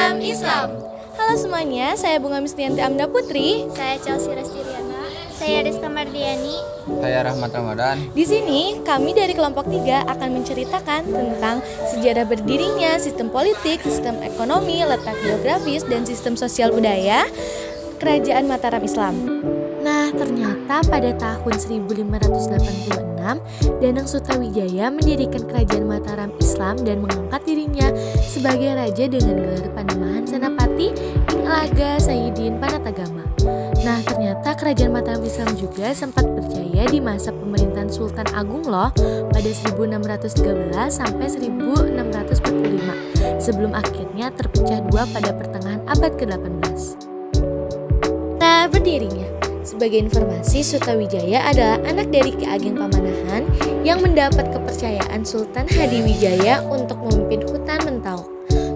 Mataram Islam. Halo semuanya, saya Bunga Mistianti Amda Putri. Saya Chelsea Restiriana. Saya Rizka Mardiani. Saya Rahmat Ramadan. Di sini, kami dari kelompok 3 akan menceritakan tentang sejarah berdirinya sistem politik, sistem ekonomi, letak geografis, dan sistem sosial budaya Kerajaan Mataram Islam. Nah, ternyata pada tahun 1586, Danang Sutawijaya mendirikan Kerajaan Mataram Islam dan mengangkat dirinya sebagai raja dengan gelar Panamahan Senapati Ing Alaga Sayyidin Panatagama. Nah, ternyata Kerajaan Mataram Islam juga sempat berjaya di masa pemerintahan Sultan Agung loh pada 1613 sampai 1645 sebelum akhirnya terpecah dua pada pertengahan abad ke-18. Nah, berdirinya. Sebagai informasi, Sutawijaya adalah anak dari Ki Ageng Pamanahan yang mendapat kepercayaan Sultan Hadiwijaya untuk memimpin hutan Mentawai.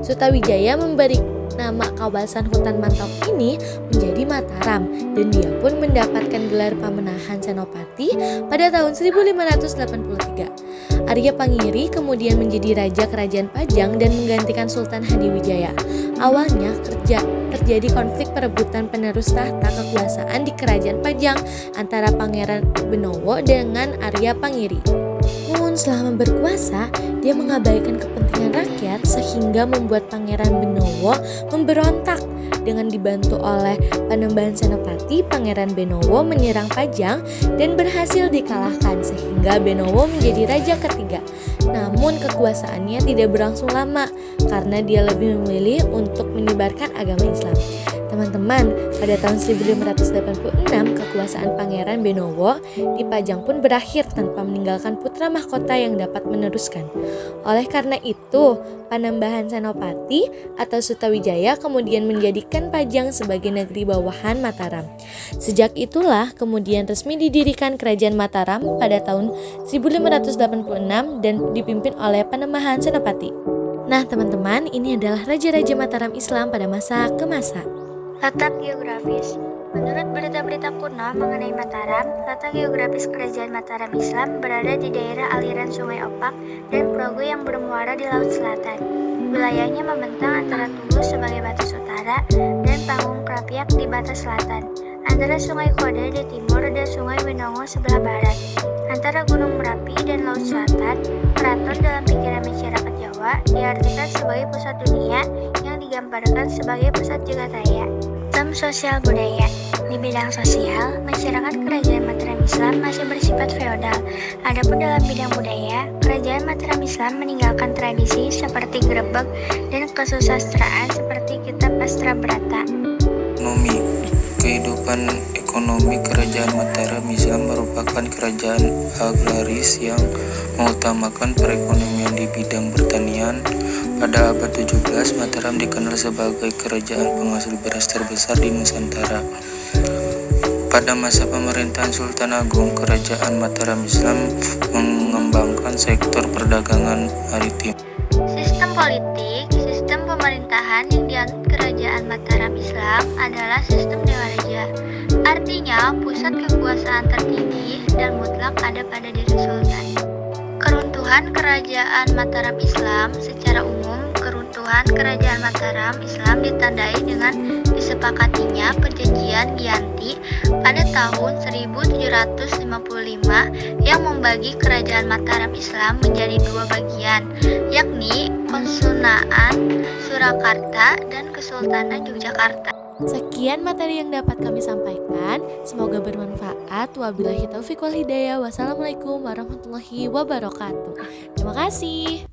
Sutawijaya memberi nama kawasan hutan Mentawai ini menjadi Mataram dan dia pun mendapatkan gelar Pamanahan Senopati pada tahun 1583. Arya Pangiri kemudian menjadi raja kerajaan Pajang dan menggantikan Sultan Hadiwijaya. Awalnya terjadi konflik perebutan penerus tahta kekuasaan di kerajaan Pajang antara Pangeran Benowo dengan Arya Pangiri. Namun selama berkuasa, dia mengabaikan kepentingan rakyat sehingga membuat Pangeran Benowo memberontak. Dengan dibantu oleh Panembahan Senopati, Pangeran Benowo menyerang Pajang dan berhasil dikalahkan sehingga Benowo menjadi raja ketiga. Namun kekuasaannya tidak berlangsung lama karena dia lebih memilih untuk menyebarkan agama Islam. Teman-teman, pada tahun 1586 kekuasaan Pangeran Benowo di Pajang pun berakhir tanpa meninggalkan putra mahkota yang dapat meneruskan. Oleh karena itu, Panembahan Senopati atau Sutawijaya kemudian menjadikan Pajang sebagai negeri bawahan Mataram. Sejak itulah kemudian resmi didirikan Kerajaan Mataram pada tahun 1586 dan dipimpin oleh Panembahan Senopati. Nah teman-teman, ini adalah Raja-Raja Mataram Islam pada masa ke masa. Letak geografis. Menurut berita-berita kuno mengenai Mataram, letak geografis Kerajaan Mataram Islam berada di daerah aliran Sungai Opak dan Progo yang bermuara di Laut Selatan. Wilayahnya membentang antara Tugu sebagai batas utara dan Panggung Krapiak di batas selatan, antara Sungai Kode di timur dan Sungai Winongo sebelah barat. Antara Gunung Merapi dan Laut Selatan, keraton dalam pikiran masyarakat Jawa diartikan sebagai pusat dunia yang digambarkan sebagai pusat jagat raya. Sistem sosial budaya. Di bidang sosial, masyarakat Kerajaan Mataram Islam masih bersifat feodal. Adapun dalam bidang budaya, Kerajaan Mataram Islam meninggalkan tradisi seperti grebeg dan kesusastraan seperti kitab Astra Brata. Ekonomi. Kehidupan ekonomi Kerajaan Mataram Islam merupakan kerajaan agraris yang mengutamakan perekonomian di bidang pertanian. Pada abad 17, Mataram dikenal sebagai kerajaan penghasil beras terbesar di Nusantara. Pada masa pemerintahan Sultan Agung, Kerajaan Mataram Islam mengembangkan sektor perdagangan maritim. Sistem politik, sistem pemerintahan yang dianut Kerajaan Mataram Islam adalah sistem Dewa Raja. Artinya, pusat kekuasaan tertinggi dan mutlak ada pada diri Sultan. Keruntuhan Kerajaan Mataram Islam. Secara umum, keruntuhan Kerajaan Mataram Islam ditandai dengan disepakatinya Perjanjian Giyanti pada tahun 1755 yang membagi Kerajaan Mataram Islam menjadi dua bagian, yakni Konsunaan Surakarta dan Kesultanan Yogyakarta. Sekian materi yang dapat kami sampaikan. Semoga bermanfaat. Wabillahi taufiq wal hidayah. Wassalamualaikum warahmatullahi wabarakatuh. Terima kasih.